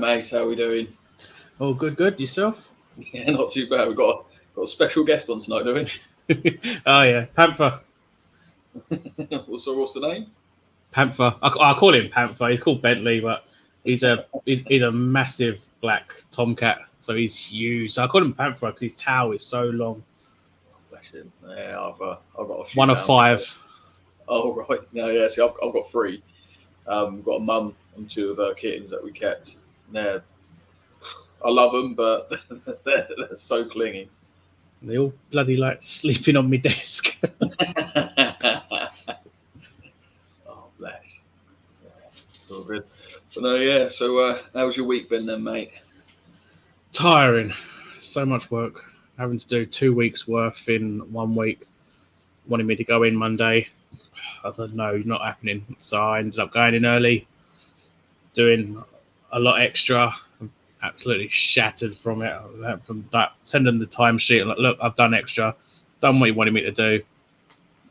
mate. How are we doing? Oh, good. Yourself? Yeah, not too bad. We've got a special guest on tonight, don't we? Oh, yeah. Panther. So what's the name? Panther. I call him Panther. He's called Bentley, but he's a massive black tomcat. So he's huge. So I call him Panther because his tail is so long. Bless him. Yeah, I've got a few. One of 5. Oh, right. No, yeah. See, I've got 3. Got a mum and 2 of her kittens that we kept. I love them, but they're so clingy. They all bloody like sleeping on my desk. Oh, bless. Yeah, all good. But no, yeah. So, how's your week been then, mate? Tiring. So much work. Having to do 2 weeks worth in 1 week. Wanted me to go in Monday. I said, no, not happening. So I ended up going in early, doing a lot extra. I'm absolutely shattered from it. From that, sending the timesheet and like, look, I've done extra, done what you wanted me to do.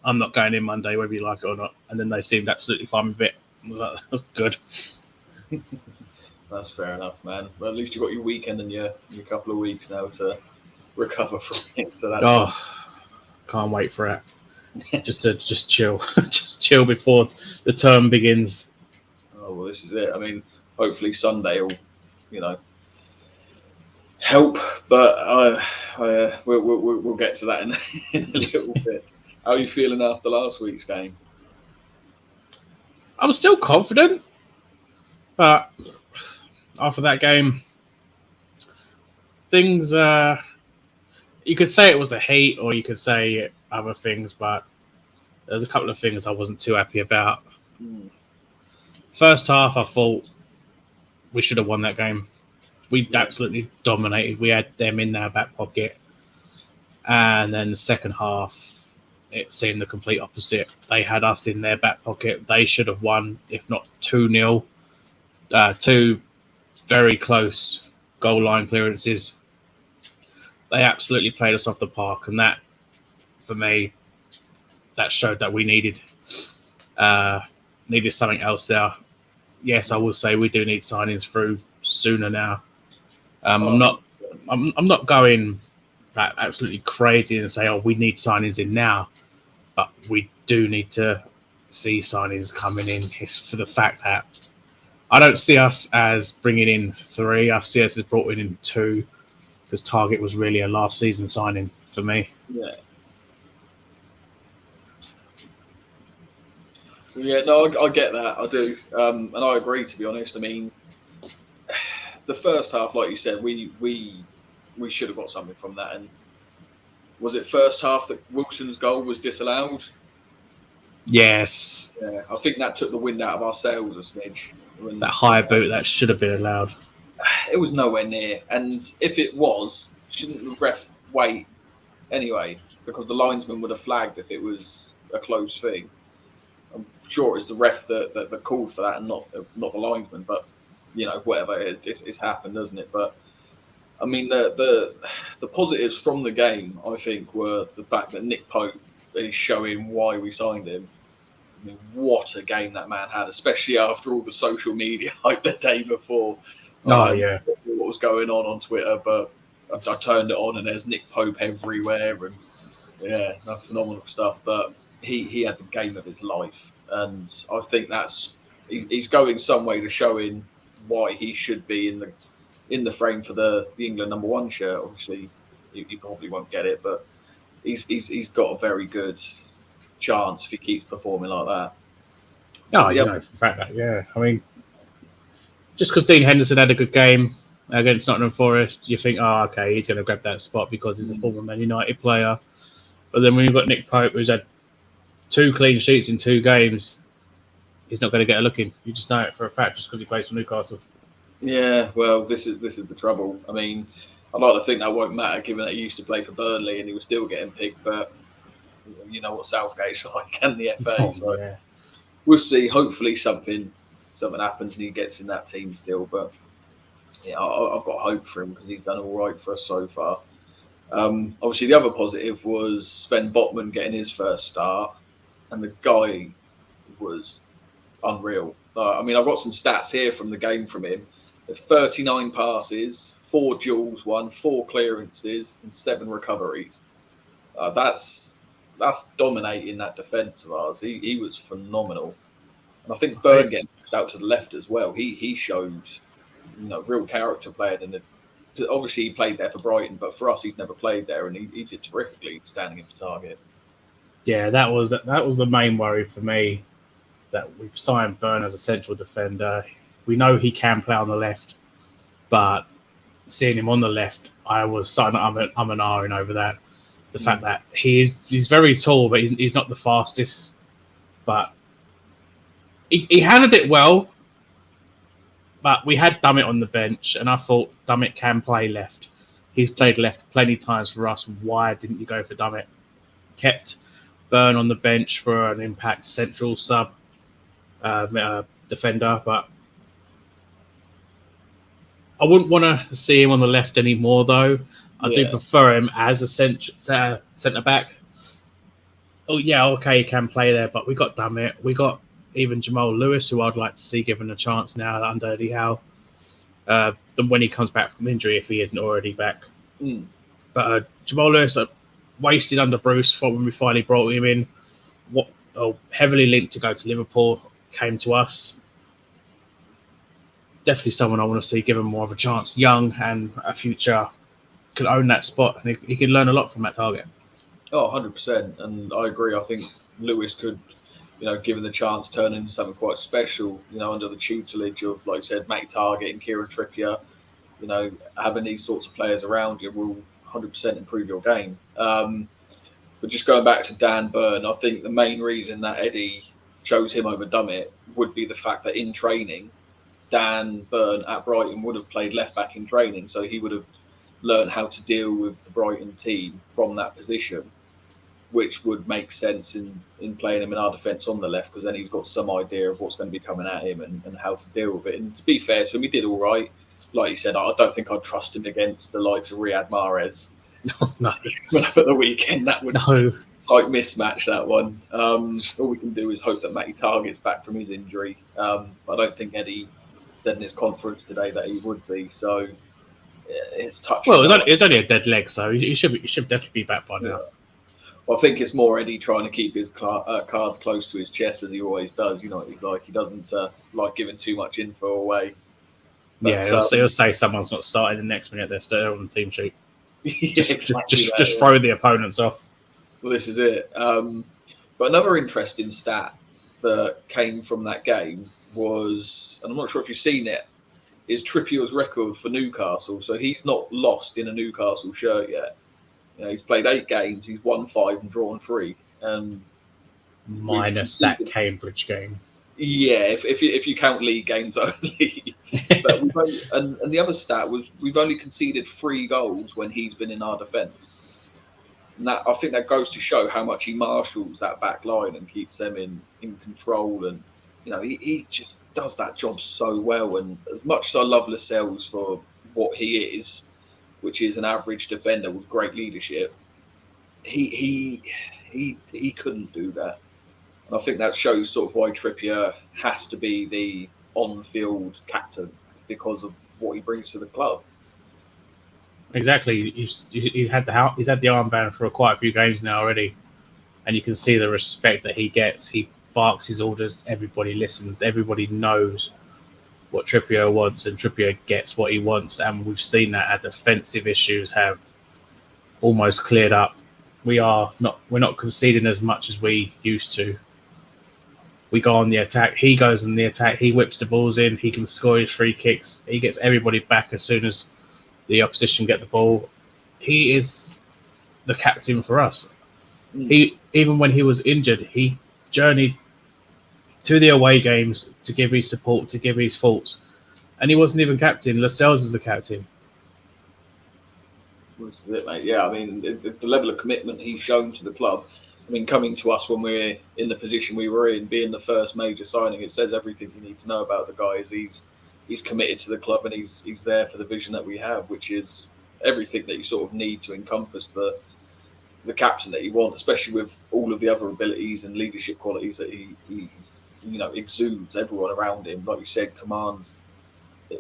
I'm not going in Monday, whether you like it or not. And then they seemed absolutely fine with it. That's good. That's fair enough, man. Well, at least you got your weekend and your couple of weeks now to recover from it. So that's can't wait for it. just chill, just chill before the term begins. Oh well, this is it. I mean, hopefully Sunday will, help. But we'll get to that in a little bit. How are you feeling after last week's game? I'm still confident, but after that game, things. You could say it was the heat, or you could say other things, but there's a couple of things I wasn't too happy about. First half, I thought we should have won that game. We absolutely dominated. We had them in our back pocket. And then the second half, it seemed the complete opposite. They had us in their back pocket. They should have won, if not 2-0. 2 very close goal line clearances. They absolutely played us off the park. And that, for me, that showed that we needed something else there. Yes, I will say we do need signings through sooner now. I'm not going absolutely crazy and say, we need signings in now, but we do need to see signings coming in. It's for the fact that I don't see us as bringing in 3. I see us as brought in 2, because Target was really a last season signing for me. Yeah. Yeah, no, I get that. I do, and I agree. To be honest, I mean, the first half, like you said, we should have got something from that. And was it first half that Wilson's goal was disallowed? Yes. Yeah, I think that took the wind out of our sails a smidge. That high boot that should have been allowed. It was nowhere near, and if it was, shouldn't the ref wait anyway? Because the linesman would have flagged if it was a close thing. I'm sure it's the ref that called for that and not the linesman, but whatever, it's happened, doesn't it? But I mean, the positives from the game, I think, were the fact that Nick Pope is showing why we signed him. I mean, what a game that man had, especially after all the social media hype the day before. Yeah, what was going on Twitter, but I turned it on and there's Nick Pope everywhere, and that's phenomenal stuff. But he had the game of his life, and I think he's going some way to showing why he should be in the frame for the England #1 shirt. Obviously, he probably won't get it, but he's got a very good chance if he keeps performing like that. In fact, I mean, just because Dean Henderson had a good game against Nottingham Forest, you think, okay, he's going to grab that spot because he's a former Man United player. But then when you've got Nick Pope, who's had 2 clean sheets in 2 games, he's not going to get a look in. You just know it for a fact just because he plays for Newcastle. Yeah, well, this is the trouble. I mean, I'd like to think that won't matter, given that he used to play for Burnley and he was still getting picked. But you know what Southgate's like and the FA. We'll see. Hopefully, something happens and he gets in that team still. But yeah, I've got hope for him because he's done all right for us so far. Obviously, the other positive was Sven Botman getting his first start, and the guy was unreal. I mean, I've got some stats here from the game from him. 39 passes, 4 duels won, 4 clearances, and 7 recoveries. That's dominating that defence of ours. He was phenomenal. And I think Byrne getting pushed out to the left as well. He showed, real character playing in the. Obviously, he played there for Brighton, but for us, he's never played there, and he did terrifically standing in for target. Yeah, that was the main worry for me, that we've signed Byrne as a central defender. We know he can play on the left, but seeing him on the left, I was starting to I'm an R-ing over that. The fact that he's very tall, but he's not the fastest. But he handled it well. But we had Dummett on the bench, and I thought Dummett can play left. He's played left plenty of times for us. Why didn't you go for Dummett? Kept Byrne on the bench for an impact central sub defender, but I wouldn't want to see him on the left anymore, though. I do prefer him as a centre back. Oh, yeah, okay, he can play there, but we got Dummett. We got even Jamal Lewis, who I'd like to see given a chance now under Eddie Howe. When he comes back from injury, if he isn't already back. But Jamal Lewis wasted under Bruce for when we finally brought him in. Heavily linked to go to Liverpool, came to us. Definitely someone I want to see given more of a chance. Young and a future, can own that spot, and he can learn a lot from that target. Oh, 100%. And I agree. I think Lewis could, given the chance, turn into something quite special, under the tutelage of, like I said, Matty Targett and Kieran Trippier. Having these sorts of players around you will 100% improve your game. But just going back to Dan Byrne, I think the main reason that Eddie chose him over Dummett would be the fact that in training, Dan Byrne at Brighton would have played left back in training, so he would have learned how to deal with the Brighton team from that position, which would make sense in playing him in our defence on the left, because then he's got some idea of what's going to be coming at him and how to deal with it. And to be fair to him, he did all right. Like you said, I don't think I'd trust him against the likes of Riyad Mahrez. No. At the weekend, that would like mismatch that one. All we can do is hope that Matty Targett's back from his injury. But I don't think Eddie said in his conference today that he would be. So it's touch. Well, it's only a dead leg, so he should definitely be back by now. Well, I think it's more Eddie trying to keep his cards close to his chest, as he always does. You know what he's like. He doesn't like giving too much info away. But, he'll say someone's not starting the next minute. They're still on the team sheet. Just throw the opponents off. Well, this is it. But another interesting stat that came from that game was, and I'm not sure if you've seen it, is Trippier's record for Newcastle. So he's not lost in a Newcastle shirt yet. He's played 8 games. He's won 5 and drawn 3. Minus that Cambridge game. Yeah, if you count league games only. But and the other stat was we've only conceded 3 goals when he's been in our defence. And that, I think that goes to show how much he marshals that back line and keeps them in control. And he just does that job so well. And as much as I love Lascelles for what he is, which is an average defender with great leadership, he couldn't do that. And I think that shows sort of why Trippier has to be the on-field captain, because of what he brings to the club. Exactly. He's had the armband for quite a few games now already, and you can see the respect that he gets. He barks his orders. Everybody listens. Everybody knows what Trippier wants, and Trippier gets what he wants. And we've seen that our defensive issues have almost cleared up. We're not conceding as much as we used to. We go on the attack. He goes on the attack. He whips the balls in. He can score his free kicks. He gets everybody back as soon as the opposition get the ball. He is the captain for us. Even when he was injured, he journeyed to the away games to give his support, to give his thoughts. And he wasn't even captain. Lascelles is the captain. This is it, mate. Yeah, I mean, the level of commitment he's shown to the club. I mean, coming to us when we're in the position we were in, being the first major signing, it says everything you need to know about the guy. He's committed to the club, and he's there for the vision that we have, which is everything that you sort of need to encompass the captain that you want, especially with all of the other abilities and leadership qualities that he's exudes everyone around him. Like you said, commands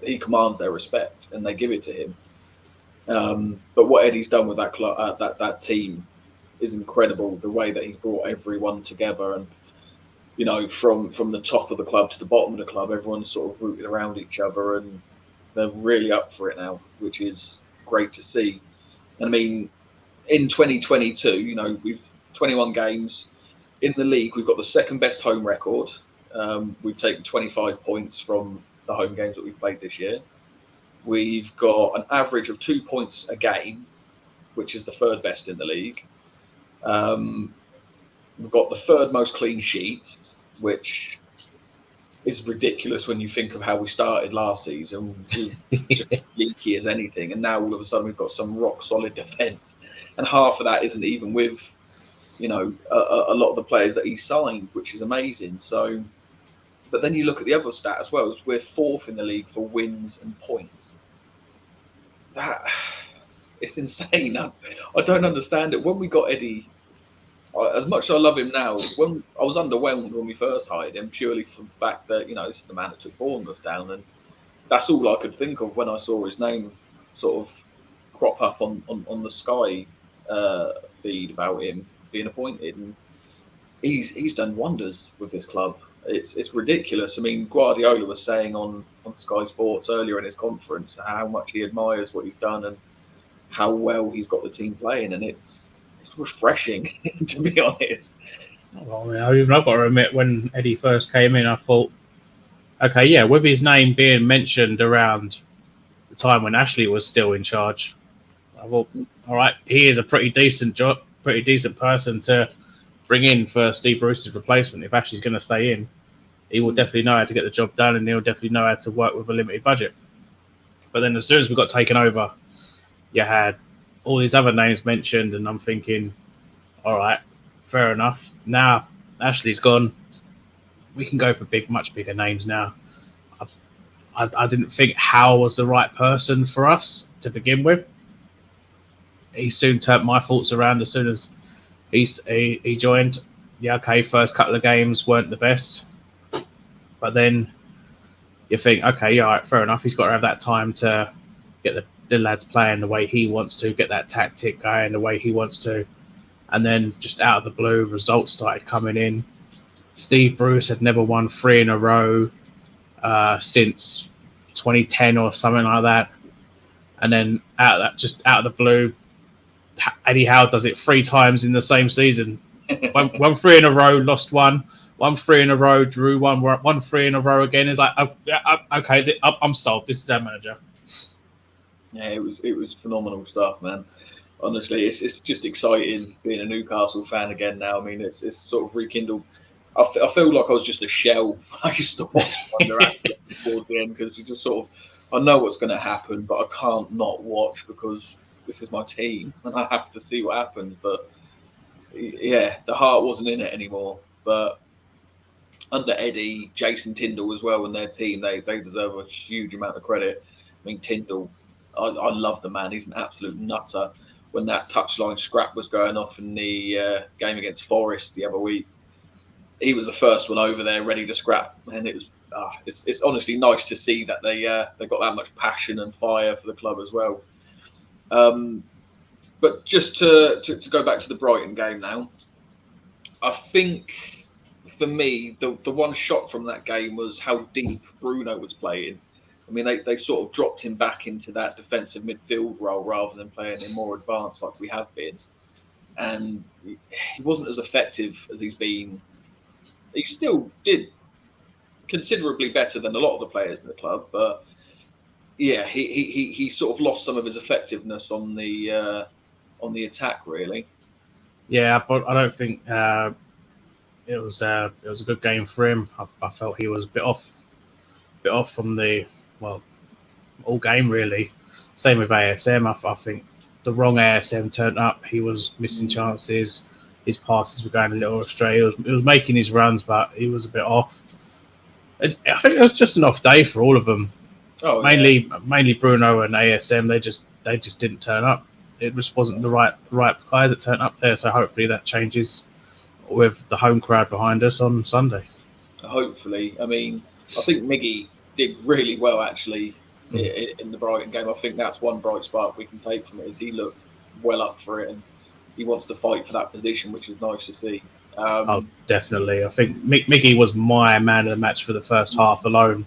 he commands their respect and they give it to him. But what Eddie's done with that club, that team, is incredible. The way that he's brought everyone together, and from the top of the club to the bottom of the club, everyone's sort of rooted around each other, and they're really up for it now, which is great to see. And I mean, in 2022, we've 21 games in the league. We've got the second best home record. We've taken 25 points from the home games that we've played this year. We've got an average of 2 points a game, which is the third best in the league. We've got the third most clean sheets, which is ridiculous when you think of how we started last season. We were just leaky as anything, and now all of a sudden we've got some rock solid defence, and half of that isn't even with a lot of the players that he signed, which is amazing. So, but then you look at the other stat as well. We're fourth in the league for wins and points. It's insane. I don't understand it. When we got Eddie, as much as I love him now, when I was underwhelmed when we first hired him, purely from the fact that this is the man that took Bournemouth down, and that's all I could think of when I saw his name sort of crop up on the Sky feed about him being appointed, and he's done wonders with this club. It's ridiculous. I mean, Guardiola was saying on Sky Sports earlier in his conference how much he admires what he's done and how well he's got the team playing, and it's refreshing, to be honest. Well, I've got to admit, when Eddie first came in, I thought, okay, yeah, with his name being mentioned around the time when Ashley was still in charge, I thought, all right, he is a pretty decent person to bring in for Steve Bruce's replacement. If Ashley's going to stay in, he will definitely know how to get the job done, and he'll definitely know how to work with a limited budget. But then as soon as we got taken over, you had all these other names mentioned, and I'm thinking, all right, fair enough. Now Ashley's gone, we can go for much bigger names now. I didn't think Howe was the right person for us to begin with. He soon turned my thoughts around as soon as he joined. Yeah, okay, first couple of games weren't the best, but then you think, okay, yeah, all right, fair enough. He's got to have that time to get the lads playing the way he wants to, get that tactic going the way he wants to. And then just out of the blue, results started coming in. Steve Bruce had never won 3 in a row since 2010 or something like that. And then out of the blue, Eddie Howe does it 3 times in the same season. Won 3 in a row, lost 1. Won 3 in a row, drew 1. Won 3 in a row again. It's like, okay, I'm sold. This is our manager. Yeah, it was phenomenal stuff, man. Honestly, it's just exciting being a Newcastle fan again now. I mean, it's sort of rekindled. I feel like I was just a shell. I used to watch Wonder towards the end because you just sort of, I know what's going to happen, but I can't not watch because this is my team and I have to see what happens. But yeah, the heart wasn't in it anymore. But under Eddie, Jason Tindall as well and their team, they deserve a huge amount of credit. I mean, Tindall, I love the man. He's an absolute nutter. When that touchline scrap was going off in the game against Forest the other week, he was the first one over there ready to scrap. And it was it's honestly nice to see that they got that much passion and fire for the club as well. But just to go back to the Brighton game now, I think for me, the one shot from that game was how deep Bruno was playing. I mean, they sort of dropped him back into that defensive midfield role rather than playing him more advanced like we have been. And he wasn't as effective as he's been. He still did considerably better than a lot of the players in the club, but yeah, he sort of lost some of his effectiveness on the attack, really. Yeah, but I don't think it was a good game for him. I felt he was a bit off from the all game really. Same with ASM. I think the wrong ASM turned up. He was missing chances. His passes were going a little astray. He was making his runs, but he was a bit off. I think it was just an off day for all of them. Oh, mainly Bruno and ASM. They just didn't turn up. It just wasn't the right guys that turned up there. So hopefully that changes with the home crowd behind us on Sunday. Hopefully. I mean, I think Miggy did really well actually in the Brighton game. I think that's one bright spark we can take from it, is he looked well up for it and he wants to fight for that position, which is nice to see. Oh, definitely. I think Miggy was my man of the match for the first half alone.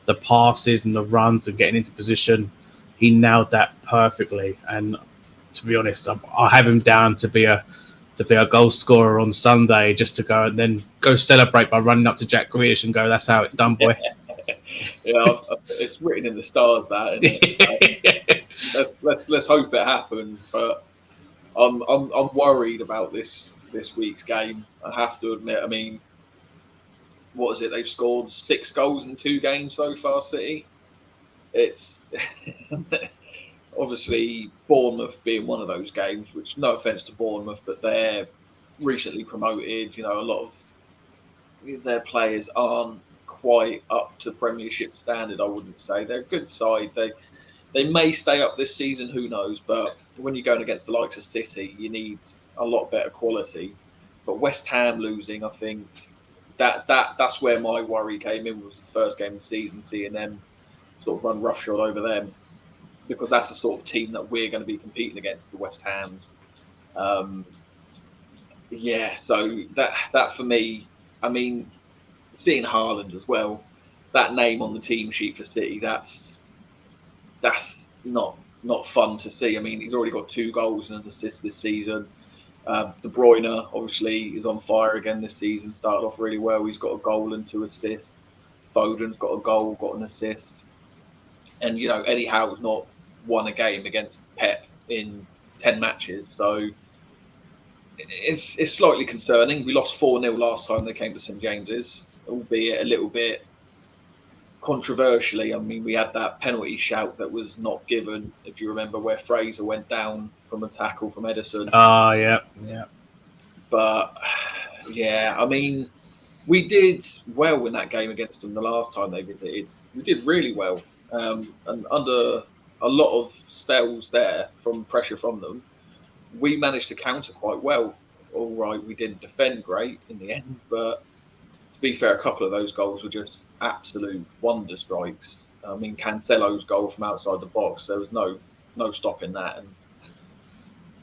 The passes and the runs and getting into position, he nailed that perfectly. And to be honest, I have him down to be a goal scorer on Sunday, just to go and then go celebrate by running up to Jack Grealish and go, "That's how it's done, boy." Yeah, it's written in the stars, that, isn't it? Let's hope it happens. But I'm worried about this week's game. I have to admit. I mean, what is it? They've scored 6 goals in 2 games so far, City. It's obviously Bournemouth being one of those games, which, no offence to Bournemouth, but they're recently promoted. You know, a lot of their players aren't quite up to Premiership standard, I wouldn't say. They're a good side. They may stay up this season, who knows? But when you're going against the likes of City, you need a lot better quality. But West Ham losing, I think that's where my worry came in, was the first game of the season, seeing them sort of run roughshod over them, because that's the sort of team that we're going to be competing against, the West Hams. So that for me, I mean, seeing Haaland as well, that name on the team sheet for City, that's not fun to see. I mean, he's already got 2 goals and an assist this season. De Bruyne obviously is on fire again this season. Started off really well. He's got a goal and 2 assists. Foden's got a goal, got an assist. And, you know, Eddie Howe's not won a game against Pep in 10 matches. So it's slightly concerning. We lost 4-0 last time they came to St James's, albeit a little bit controversially. I mean, we had that penalty shout that was not given, if you remember, where Fraser went down from a tackle from Ederson. Yeah. But, yeah, I mean, we did well in that game against them the last time they visited. We did really well. And under a lot of spells there from pressure from them, we managed to counter quite well. All right, we didn't defend great in the end, but to be fair, a couple of those goals were just absolute wonder strikes. I mean, Cancelo's goal from outside the box, there was no stopping that. And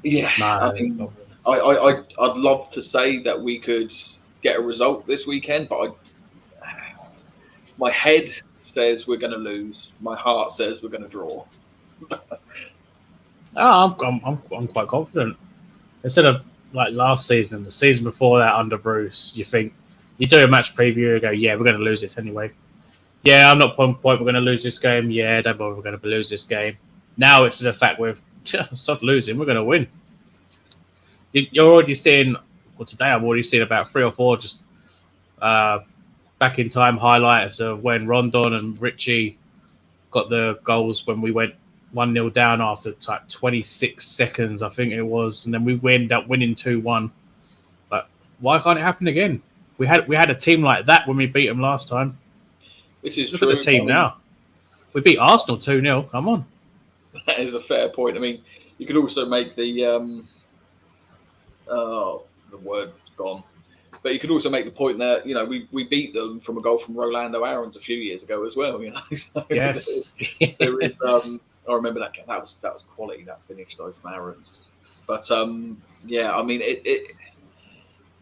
yeah, I mean, I'd love to say that we could get a result this weekend, but my head says we're going to lose. My heart says we're going to draw. I'm quite confident. Instead of like last season, the season before that under Bruce, you think you do a match preview and go, yeah, we're going to lose this anyway. Yeah, I'm not point. We're going to lose this game. Yeah, don't bother. We're going to lose this game. Now it's the fact we've stop losing. We're going to win. You're already seeing. Well, today I'm already seeing about 3 or 4 just back in time highlights of when Rondon and Richie got the goals when we went 1-0 down after like 26 seconds, I think it was, and then we ended up winning 2-1. But why can't it happen again? We had a team like that when we beat them last time. This is Look true. at the team now. We beat Arsenal 2-0. Come on. That is a fair point. I mean, you could also make the the word's gone. But you could also make the point that, you know, we beat them from a goal from Rolando Aarons a few years ago as well, you know. So yes. there is I remember that game. That was quality, that finish though from Aarons. But yeah, I mean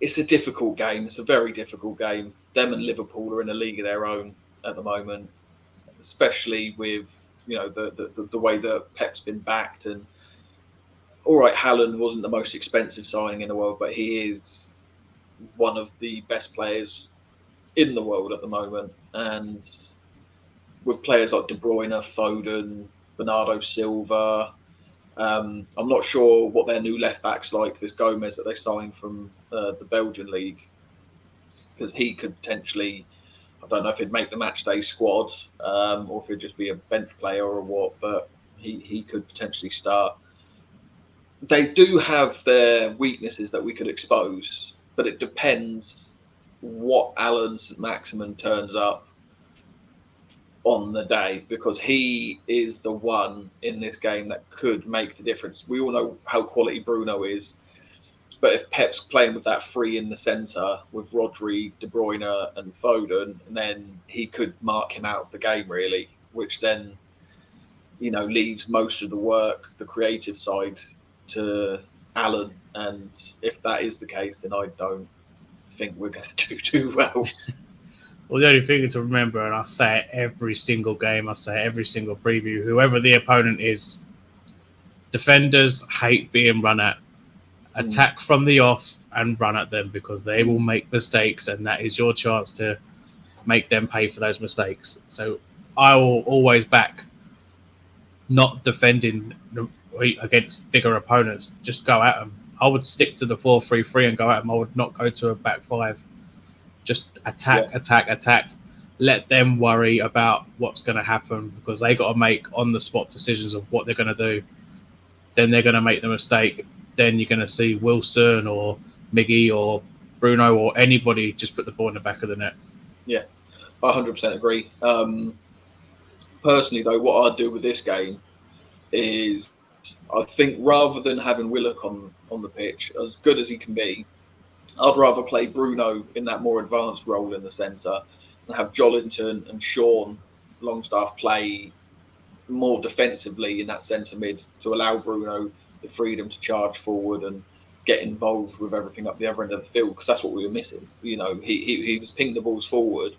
it's a difficult game. It's a very difficult game. Them and Liverpool are in a league of their own at the moment, especially with, you know, the way that Pep's been backed. And all right, Haaland wasn't the most expensive signing in the world, but he is one of the best players in the world at the moment. And with players like De Bruyne, Foden, Bernardo Silva, I'm not sure what their new left back's like, this Gomez that they signed from the Belgian league, because he could potentially, I don't know if he'd make the match day squad or if he'd just be a bench player or what, but he could potentially start. They do have their weaknesses that we could expose, but it depends what Alan St. Maximin turns up on the day, because he is the one in this game that could make the difference. We all know how quality Bruno is, but if Pep's playing with that 3 in the centre with Rodri, De Bruyne and Foden, then he could mark him out of the game really, which then leaves most of the work, the creative side, to Alan. And if that is the case, then I don't think we're going to do too well. Well, the only thing to remember, and I say it every single game, I say it every single preview, whoever the opponent is, defenders hate being run at. Attack from the off and run at them, because they will make mistakes, and that is your chance to make them pay for those mistakes. So I will always back not defending against bigger opponents. Just go at them. I would stick to the 4-3-3 and go at them. I would not go to a back five. Just attack. Let them worry about what's going to happen, because they got to make on-the-spot decisions of what they're going to do. Then they're going to make the mistake. Then you're going to see Wilson or Miggy or Bruno or anybody just put the ball in the back of the net. Yeah, I 100% agree. Personally, though, what I'd do with this game is, I think rather than having Willock on the pitch, as good as he can be, I'd rather play Bruno in that more advanced role in the centre and have Jolinton and Sean Longstaff play more defensively in that centre mid to allow Bruno the freedom to charge forward and get involved with everything up the other end of the field, because that's what we were missing. He was pinging the balls forward,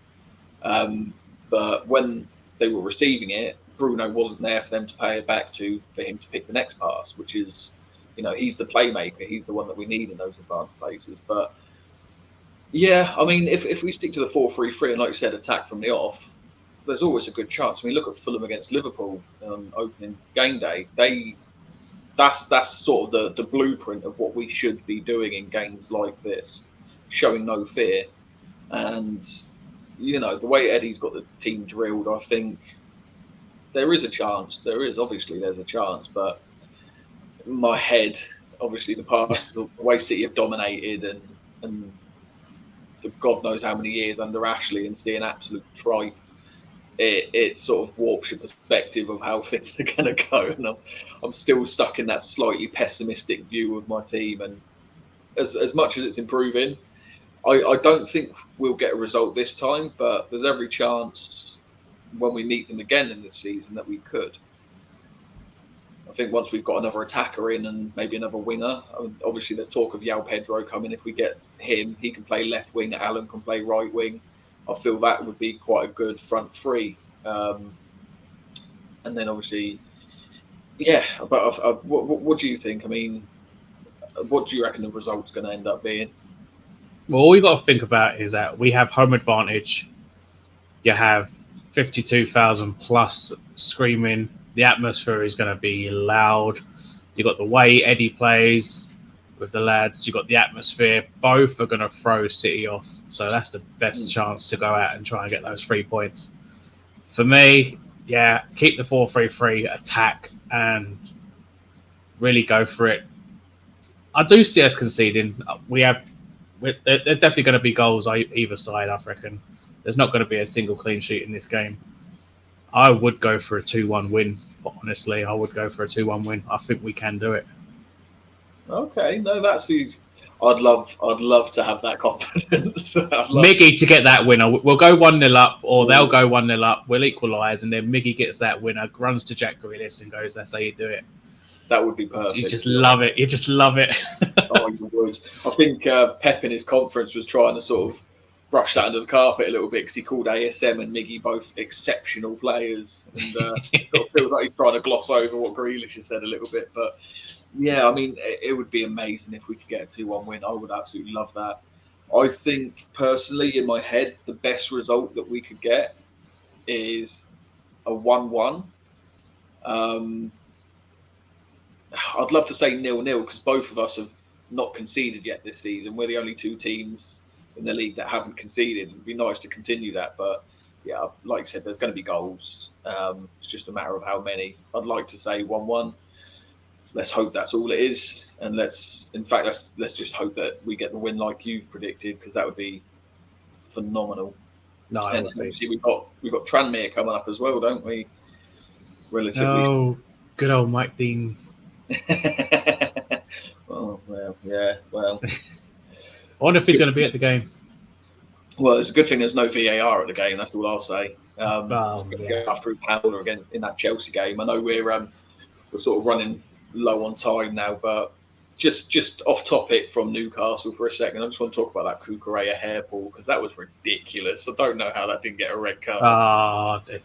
but when they were receiving it, Bruno wasn't there for them to pay it back to, for him to pick the next pass, which is, he's the playmaker. He's the one that we need in those advanced places. But yeah, I mean, if we stick to the 4-3-3 and, like you said, attack from the off, there's always a good chance. I mean, look at Fulham against Liverpool opening game day. That's sort of the blueprint of what we should be doing in games like this, showing no fear. And, the way Eddie's got the team drilled, I think there is a chance. There's a chance. But in my head, obviously, the way City have dominated and the God knows how many years under Ashley, and seeing absolute tripe, it sort of warps your perspective of how things are going to go. And I'm still stuck in that slightly pessimistic view of my team. And as much as it's improving, I don't think we'll get a result this time, but there's every chance when we meet them again in this season that we could. I think once we've got another attacker in and maybe another winger, obviously there's talk of João Pedro coming. If we get him, he can play left wing, Alan can play right wing. I feel that would be quite a good front three. And then obviously, yeah, but what do you think? I mean, what do you reckon the result's going to end up being? Well, all we got to think about is that we have home advantage. You have 52,000 plus screaming. The atmosphere is going to be loud. You got the way Eddie plays with the lads. You got the atmosphere. Both are going to throw City off. So that's the best chance to go out and try and get those 3 points. For me, yeah, keep the 4-3-3, attack, and really go for it. I do see us conceding. There's definitely going to be goals either side, I reckon. There's not going to be a single clean sheet in this game. I would go for a 2-1 win. Honestly, I would go for a 2-1 win. I think we can do it. Okay, no, that's easy. I'd love to have that confidence. Miggy to get that winner. We'll go 1-0 up, or they'll go 1-0 up. We'll equalise, and then Miggy gets that winner, runs to Jack Grealish and goes, "That's how you do it." That would be perfect. You just love it. You just love it. Oh, you would. I think Pep in his conference was trying to sort of brush that under the carpet a little bit, because he called ASM and Miggy both exceptional players, and sort of feels like he's trying to gloss over what Grealish has said a little bit. But yeah, I mean, it would be amazing if we could get a 2-1 win. I would absolutely love that. I think personally, in my head, the best result that we could get is a 1-1. I'd love to say 0-0, because both of us have not conceded yet this season. We're the only two teams in the league that haven't conceded. It'd be nice to continue that, but yeah, like I said, there's going to be goals. It's just a matter of how many. I'd like to say 1-1. Let's hope that's all it is, and let's just hope that we get the win like you've predicted, because that would be phenomenal. No, and obviously we've got Tranmere coming up as well, don't we? Relatively. Oh, good old Mike Dean. Well, yeah. Well, I wonder if he's going to be at the game. Well, it's a good thing there's no VAR at the game. That's all I'll say. Yeah. Go through Powder again in that Chelsea game. I know we're sort of running low on time now, but just off topic from Newcastle for a second, I just want to talk about that Cucurella hairball because that was ridiculous. I don't know how that didn't get a red card.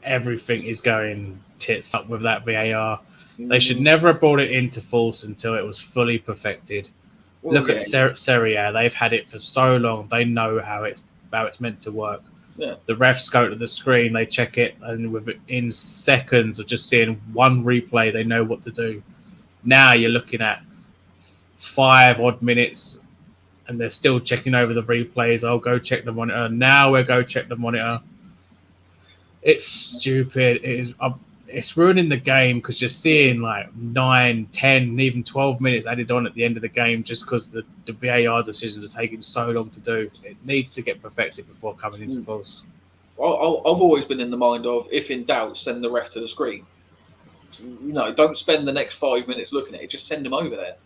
Everything is going tits up with that VAR. They should never have brought it into force until it was fully perfected. Look at Serie A. They've had it for so long. They know how it's meant to work. Yeah. The refs go to the screen, they check it, and within seconds of just seeing one replay, they know what to do. Now you're looking at 5 odd minutes, and they're still checking over the replays. I'll go check the monitor. Now we'll go check the monitor. It's stupid. It's ruining the game because you're seeing like 9, 10, even 12 minutes added on at the end of the game just because the VAR decisions are taking so long to do. It needs to get perfected before coming into force. Well, I've always been in the mind of, if in doubt, send the ref to the screen. Don't spend the next 5 minutes looking at it. Just send him over there.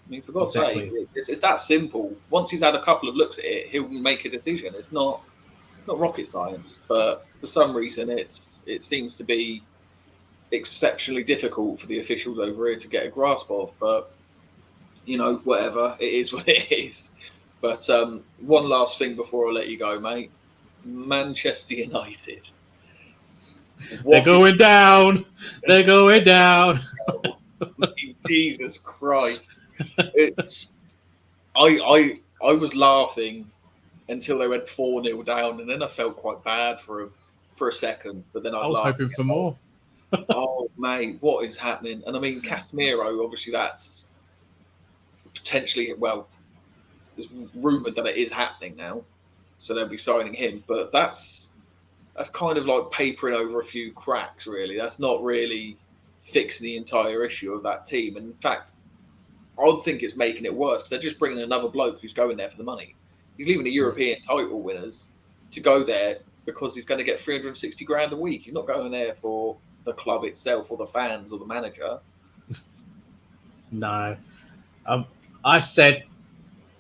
I mean, for God's sake, it's that simple. Once he's had a couple of looks at it, he'll make a decision. It's not rocket science, but for some reason, it seems to be exceptionally difficult for the officials over here to get a grasp of. But whatever, it is what it is. But one last thing before I let you go, mate. Manchester United. They're going down. They're going down. Jesus Christ! I was laughing until they went 4-0 down, and then I felt quite bad for them for a second. But then I was hoping for more. Oh, mate, what is happening? And I mean, Casemiro, obviously, that's potentially, well, there's rumoured that it is happening now, so they'll be signing him. But that's kind of like papering over a few cracks, really. That's not really fixing the entire issue of that team. And in fact, I think it's making it worse. They're just bringing another bloke who's going there for the money. He's leaving the European title winners to go there because he's going to get 360 grand a week. He's not going there for the club itself or the fans or the manager. No. I said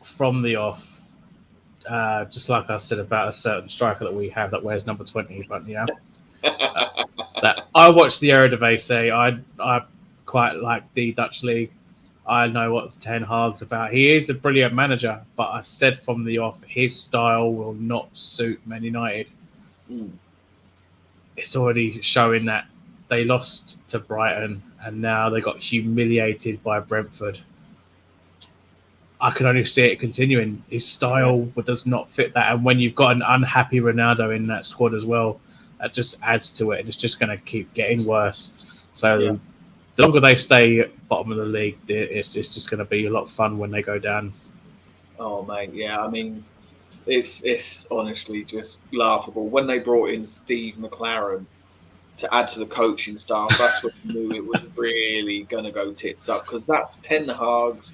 from the off, just like I said about a certain striker that we have that wears number 20, but that I watched the Eredivisie. I quite like the Dutch league. I know what Ten Hag's about. He is a brilliant manager, but I said from the off, his style will not suit Man United. It's already showing that they lost to Brighton and now they got humiliated by Brentford. I can only see it continuing. His style does not fit that. And when you've got an unhappy Ronaldo in that squad as well, that just adds to it. It's just going to keep getting worse. So the longer they stay at bottom of the league, it's just going to be a lot of fun when they go down. Oh, mate, yeah. I mean, it's honestly just laughable. When they brought in Steve McLaren to add to the coaching staff, that's when you knew it was really going to go tits up, because that's Ten Hag's.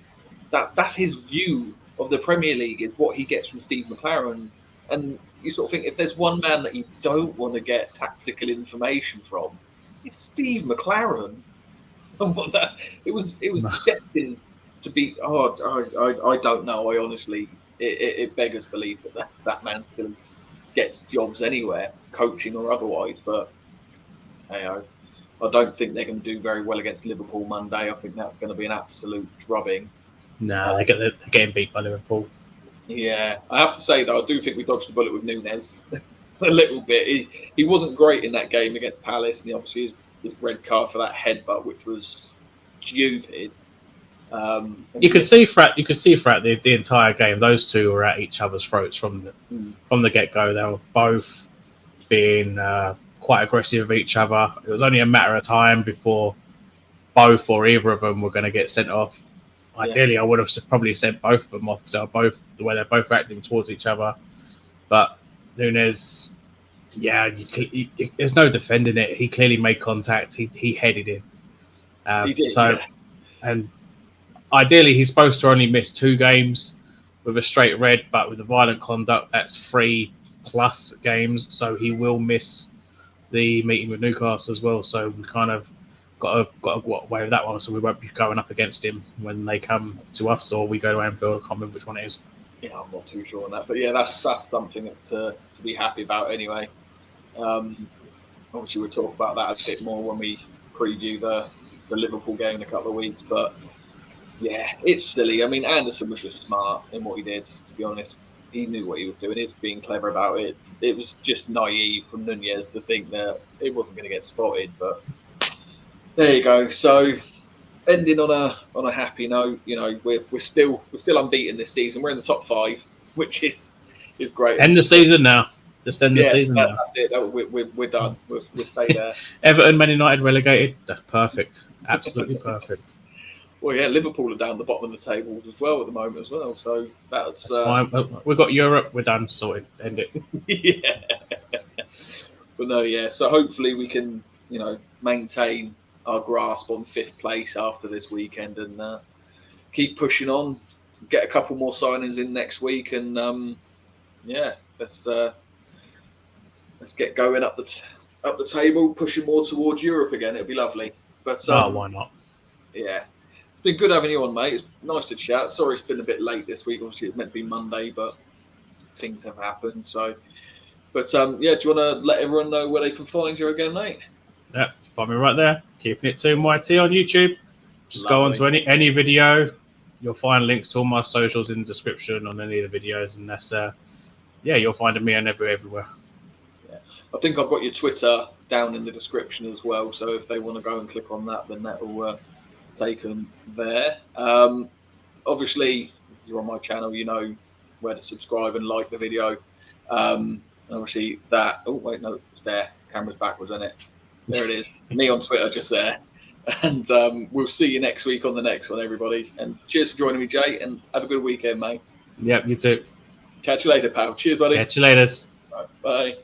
That's his view of the Premier League, is what he gets from Steve McLaren. And you sort of think, if there's one man that you don't want to get tactical information from, it's Steve McLaren. It was destined to be. I don't know. I honestly, it beggars belief that man still gets jobs anywhere, coaching or otherwise. But hey, I don't think they're going to do very well against Liverpool Monday. I think that's going to be an absolute drubbing. No, they're getting beat by Liverpool. Yeah, I have to say, though, I do think we dodged the bullet with Núñez a little bit. He wasn't great in that game against Palace, and obviously his red card for that headbutt, which was stupid. You could see throughout the entire game, those two were at each other's throats from the get-go. They were both being quite aggressive with each other. It was only a matter of time before both or either of them were going to get sent off. Ideally, I would have probably sent both of them off, so the way they're both acting towards each other. But Núñez, there's no defending it. He clearly made contact. He headed in. He did, and ideally, he's supposed to only miss 2 games with a straight red, but with the violent conduct, that's 3+ games. So he will miss the meeting with Newcastle as well. So we kind of got away with that one, so we won't be going up against him when they come to us or we go to Anfield. I can't remember which one it is. Yeah, I'm not too sure on that, but yeah, that's something to be happy about anyway. Obviously, we'll talk about that a bit more when we preview the Liverpool game in a couple of weeks. But yeah, it's silly. I mean, Anderson was just smart in what he did, to be honest. He knew what he was doing. He was being clever about it. It was just naive from Nunez to think that it wasn't going to get spotted. But there you go. So ending on a happy note, we're still unbeaten this season. We're in the top 5, which is great. End the season now. Just end the season now. That's it. We're done. We'll stay there. Everton, Man United relegated. That's perfect. Absolutely perfect. Well, yeah, Liverpool are down the bottom of the tables as well at the moment as well. So that's fine. We've got Europe. We're done. Sorted. End it. Yeah. But no, yeah. So hopefully we can, maintain our grasp on 5th place after this weekend and keep pushing on. Get a couple more signings in next week, and let's get going up the table, pushing more towards Europe again. It'd be lovely. But why not? Yeah. It's been good having you on, mate. It's nice to chat. Sorry it's been a bit late this week. Obviously, it's meant to be Monday, but things have happened. So, but do you want to let everyone know where they can find you again, mate? Yeah, find me right there. Keeping it Toon YT on YouTube. Just go on to any video. You'll find links to all my socials in the description on any of the videos, and that's you'll find me on everywhere. Yeah, I think I've got your Twitter down in the description as well. So if they want to go and click on that, then that will. Take them there. Obviously, if you're on my channel, you know where to subscribe and like the video. Obviously, that. Oh wait, no, it's there. Camera's backwards, isn't it? There it is. Me on Twitter, just there. And we'll see you next week on the next one, everybody. And cheers for joining me, Jay. And have a good weekend, mate. Yep, you too. Catch you later, pal. Cheers, buddy. Catch you later. Right, bye.